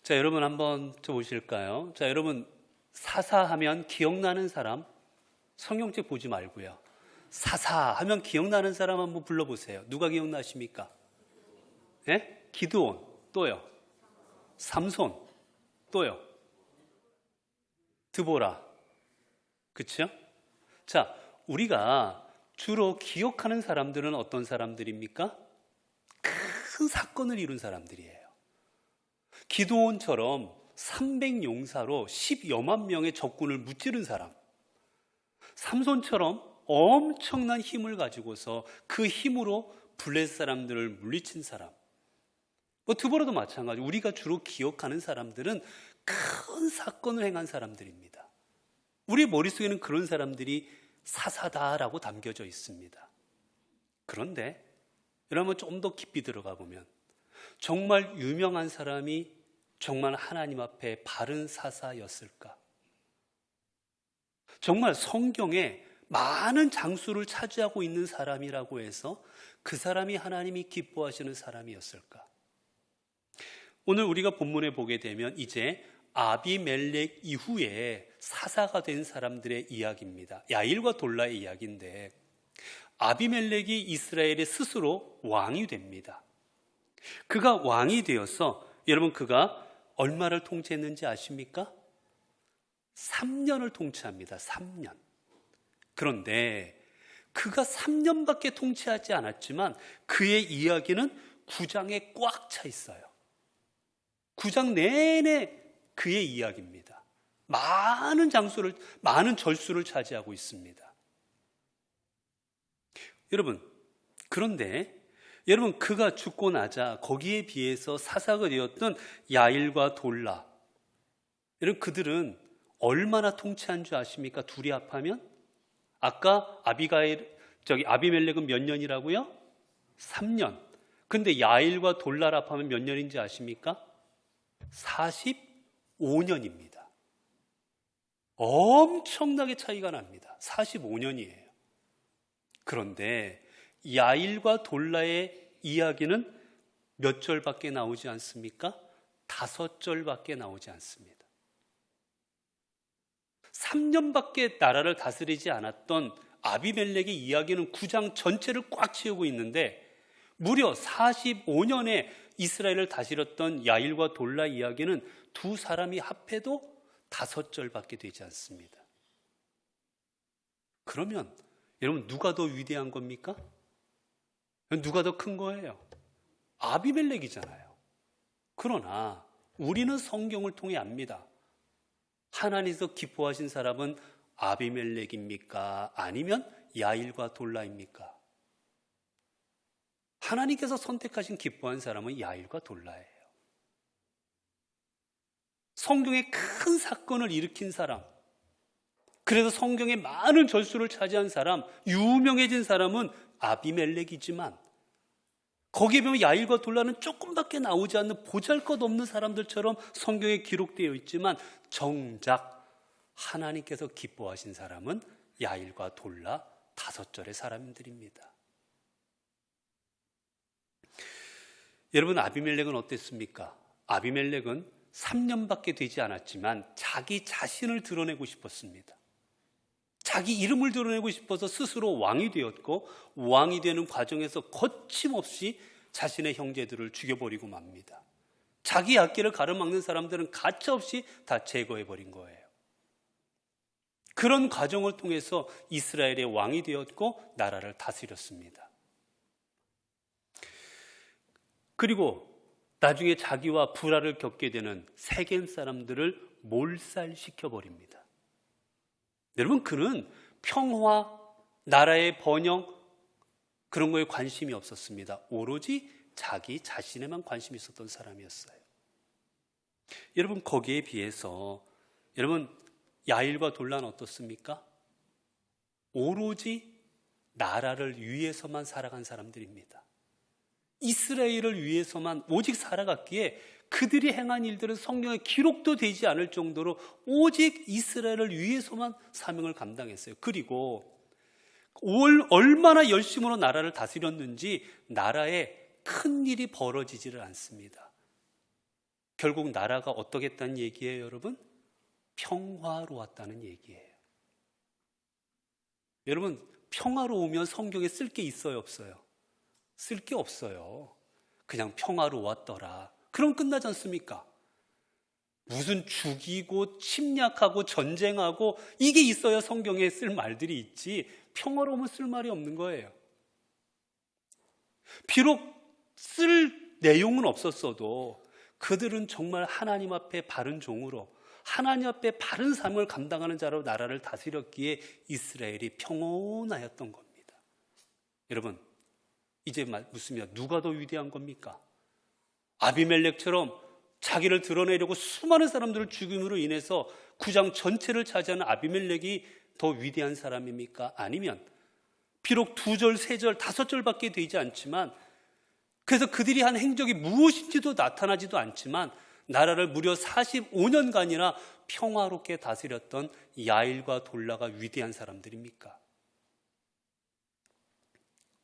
자, 여러분 한번 좀 보실까요? 자, 여러분 사사하면 기억나는 사람 성경책 보지 말고요. 사사하면 기억나는 사람 한번 불러보세요. 누가 기억나십니까? 예? 기드온, 또요. 삼손, 또요. 드보라. 그렇죠? 자, 우리가 주로 기억하는 사람들은 어떤 사람들입니까? 큰 사건을 이룬 사람들이에요. 기드온처럼 300용사로 10여만 명의 적군을 무찌른 사람, 삼손처럼 엄청난 힘을 가지고서 그 힘으로 블레셋 사람들을 물리친 사람, 드보라도 마찬가지. 우리가 주로 기억하는 사람들은 큰 사건을 행한 사람들입니다. 우리 머릿속에는 그런 사람들이 사사다라고 담겨져 있습니다. 그런데 여러분 좀 더 깊이 들어가 보면 정말 유명한 사람이 정말 하나님 앞에 바른 사사였을까? 정말 성경에 많은 장수를 차지하고 있는 사람이라고 해서 그 사람이 하나님이 기뻐하시는 사람이었을까? 오늘 우리가 본문에 보게 되면 이제 아비멜렉 이후에 사사가 된 사람들의 이야기입니다. 야일과 돌라의 이야기인데, 아비멜렉이 이스라엘의 스스로 왕이 됩니다. 그가 왕이 되어서 여러분 그가 얼마를 통치했는지 아십니까? 3년을 통치합니다. 3년. 그런데 그가 3년밖에 통치하지 않았지만 그의 이야기는 9장에 꽉 차 있어요. 9장 내내 그의 이야기입니다. 많은 절수를 차지하고 있습니다. 여러분, 그런데 여러분 그가 죽고 나자 거기에 비해서 사사가 되었던 야일과 돌라, 여러분 그들은 얼마나 통치한 줄 아십니까? 둘이 합하면? 아까 아비멜렉은 몇 년이라고요? 3년. 근데 야일과 돌라 합하면 몇 년인지 아십니까? 45년입니다. 엄청나게 차이가 납니다. 45년이에요. 그런데 야일과 돌라의 이야기는 몇 절밖에 나오지 않습니까? 5절밖에 나오지 않습니다. 3년밖에 나라를 다스리지 않았던 아비멜렉의 이야기는 9장 전체를 꽉 채우고 있는데, 무려 45년에 이스라엘을 다스렸던 야일과 돌라 이야기는 두 사람이 합해도 5절밖에 되지 않습니다. 그러면 여러분 누가 더 위대한 겁니까? 누가 더 큰 거예요? 아비멜렉이잖아요. 그러나 우리는 성경을 통해 압니다. 하나님께서 기뻐하신 사람은 아비멜렉입니까? 아니면 야일과 돌라입니까? 하나님께서 선택하신 기뻐한 사람은 야일과 돌라예요. 성경에 큰 사건을 일으킨 사람, 그래서 성경에 많은 절수를 차지한 사람, 유명해진 사람은 아비멜렉이지만 거기에 보면 야일과 돌라는 조금밖에 나오지 않는 보잘것없는 사람들처럼 성경에 기록되어 있지만 정작 하나님께서 기뻐하신 사람은 야일과 돌라 5절의 사람들입니다. 여러분 아비멜렉은 어땠습니까? 아비멜렉은 3년밖에 되지 않았지만 자기 자신을 드러내고 싶었습니다. 자기 이름을 드러내고 싶어서 스스로 왕이 되었고, 왕이 되는 과정에서 거침없이 자신의 형제들을 죽여버리고 맙니다. 자기 앞길을 가로막는 사람들은 가차없이 다 제거해버린 거예요. 그런 과정을 통해서 이스라엘의 왕이 되었고 나라를 다스렸습니다. 그리고 나중에 자기와 불화를 겪게 되는 세겜 사람들을 몰살시켜버립니다. 여러분 그는 평화, 나라의 번영 그런 거에 관심이 없었습니다. 오로지 자기 자신에만 관심이 있었던 사람이었어요. 여러분 거기에 비해서 여러분 야일과 돌라는 어떻습니까? 오로지 나라를 위해서만 살아간 사람들입니다. 이스라엘을 위해서만 오직 살아갔기에 그들이 행한 일들은 성경에 기록도 되지 않을 정도로 오직 이스라엘을 위해서만 사명을 감당했어요. 그리고 얼마나 열심으로 나라를 다스렸는지 나라에 큰 일이 벌어지지를 않습니다. 결국 나라가 어떻겠다는 얘기예요, 여러분? 평화로웠다는 얘기예요. 여러분, 평화로우면 성경에 쓸 게 있어요, 없어요? 쓸 게 없어요. 그냥 평화로웠더라. 그럼 끝나지 않습니까? 무슨 죽이고 침략하고 전쟁하고 이게 있어야 성경에 쓸 말들이 있지, 평화로우면 쓸 말이 없는 거예요. 비록 쓸 내용은 없었어도 그들은 정말 하나님 앞에 바른 종으로, 하나님 앞에 바른 삶을 감당하는 자로 나라를 다스렸기에 이스라엘이 평온하였던 겁니다. 여러분, 이제 묻습니다. 누가 더 위대한 겁니까? 아비멜렉처럼 자기를 드러내려고 수많은 사람들을 죽임으로 인해서 구장 전체를 차지하는 아비멜렉이 더 위대한 사람입니까? 아니면 비록 2절, 3절, 5절밖에 되지 않지만, 그래서 그들이 한 행적이 무엇인지도 나타나지도 않지만 나라를 무려 45년간이나 평화롭게 다스렸던 야일과 돌라가 위대한 사람들입니까?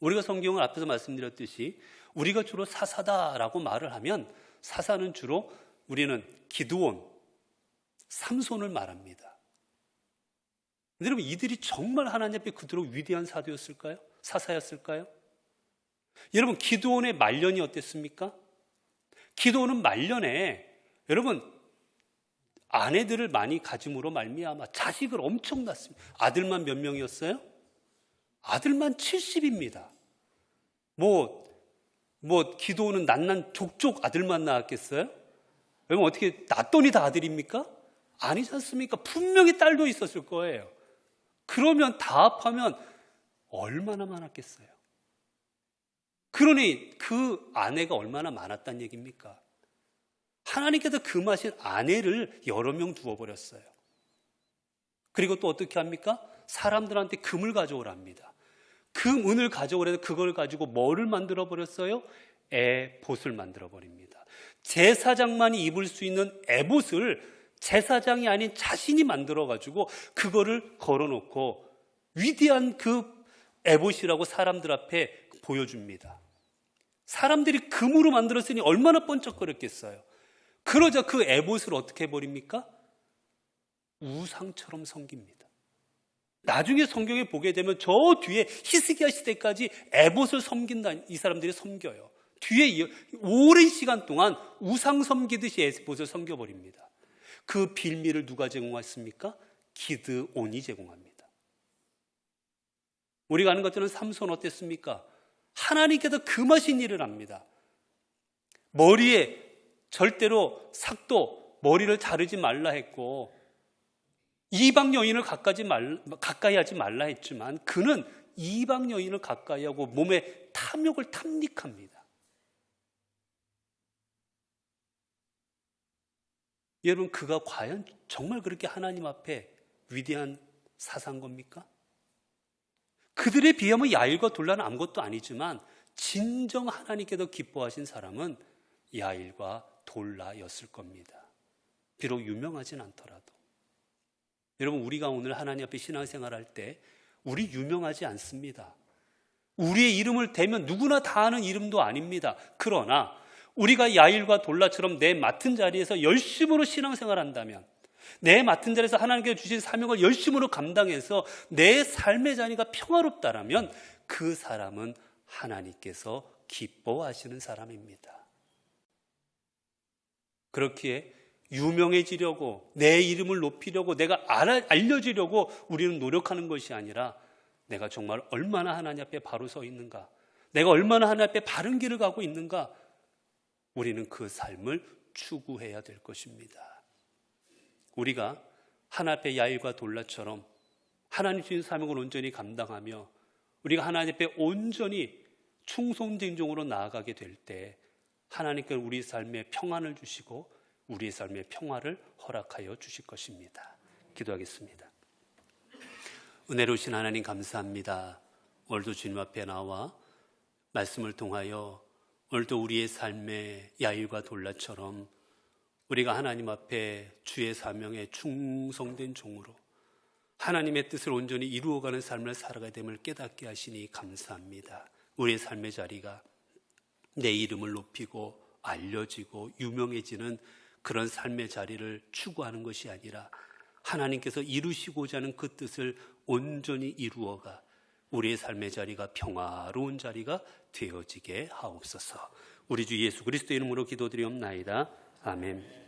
우리가 성경을 앞에서 말씀드렸듯이 우리가 주로 사사다라고 말을 하면, 사사는 주로 우리는 기드온, 삼손을 말합니다. 여러분, 이들이 정말 하나님 앞에 그토록 위대한 사도였을까요? 사사였을까요? 여러분, 기드온의 말년이 어땠습니까? 기드온은 말년에 여러분 아내들을 많이 가짐으로 말미암아 자식을 엄청 낳습니다. 아들만 몇 명이었어요? 아들만 70입니다. 기드온은 난난 족족 아들만 낳았겠어요? 여러분, 어떻게 낳았더니 다 아들입니까? 아니지 않습니까? 분명히 딸도 있었을 거예요. 그러면 다 합하면 얼마나 많았겠어요? 그러니 그 아내가 얼마나 많았단 얘기입니까? 하나님께서 금하신 아내를 여러 명 두어버렸어요. 그리고 또 어떻게 합니까? 사람들한테 금을 가져오랍니다. 금, 은을 가져오래서 그걸 가지고 뭐를 만들어 버렸어요? 에봇을 만들어 버립니다. 제사장만이 입을 수 있는 에봇을 제사장이 아닌 자신이 만들어 가지고 그거를 걸어놓고 위대한 그 에봇이라고 사람들 앞에 보여줍니다. 사람들이 금으로 만들었으니 얼마나 번쩍거렸겠어요. 그러자 그 에봇을 어떻게 해버립니까? 우상처럼 섬깁니다. 나중에 성경에 보게 되면 저 뒤에 히스기야 시대까지 에봇을 섬긴다, 이 사람들이 섬겨요. 뒤에 오랜 시간 동안 우상 섬기듯이 에봇을 섬겨버립니다. 그 빌미를 누가 제공했습니까? 기드온이 제공합니다. 우리가 아는 것들은 삼손 어땠습니까? 하나님께서 금하신 일을 합니다. 머리에 절대로 삭도, 머리를 자르지 말라 했고 이방 여인을 가까이 하지 말라 했지만 그는 이방 여인을 가까이 하고 몸에 탐욕을 탐닉합니다. 여러분, 그가 과연 정말 그렇게 하나님 앞에 위대한 사사인 겁니까? 그들에 비하면 야일과 돌라는 아무것도 아니지만 진정 하나님께서 기뻐하신 사람은 야일과 돌라였을 겁니다. 비록 유명하진 않더라도. 여러분, 우리가 오늘 하나님 앞에 신앙생활할 때 우리 유명하지 않습니다. 우리의 이름을 대면 누구나 다 아는 이름도 아닙니다. 그러나 우리가 야일과 돌라처럼 내 맡은 자리에서 열심으로 신앙생활한다면, 내 맡은 자리에서 하나님께서 주신 사명을 열심으로 감당해서 내 삶의 자리가 평화롭다라면 그 사람은 하나님께서 기뻐하시는 사람입니다. 그렇기에 유명해지려고, 내 이름을 높이려고, 내가 알려지려고 우리는 노력하는 것이 아니라 내가 정말 얼마나 하나님 앞에 바로 서 있는가, 내가 얼마나 하나님 앞에 바른 길을 가고 있는가, 우리는 그 삶을 추구해야 될 것입니다. 우리가 하나님 앞에 야일과 돌라처럼 하나님 주신 사명을 온전히 감당하며 우리가 하나님 앞에 온전히 충성진종으로 나아가게 될 때 하나님께서 우리 삶에 평안을 주시고 우리의 삶의 평화를 허락하여 주실 것입니다. 기도하겠습니다. 은혜로우신 하나님 감사합니다. 오늘도 주님 앞에 나와 말씀을 통하여 오늘도 우리의 삶의 야일과 돌라처럼 우리가 하나님 앞에 주의 사명에 충성된 종으로 하나님의 뜻을 온전히 이루어가는 삶을 살아가야 됨을 깨닫게 하시니 감사합니다. 우리의 삶의 자리가 내 이름을 높이고 알려지고 유명해지는 그런 삶의 자리를 추구하는 것이 아니라 하나님께서 이루시고자 하는 그 뜻을 온전히 이루어가 우리의 삶의 자리가 평화로운 자리가 되어지게 하옵소서. 우리 주 예수 그리스도의 이름으로 기도드리옵나이다. 아멘.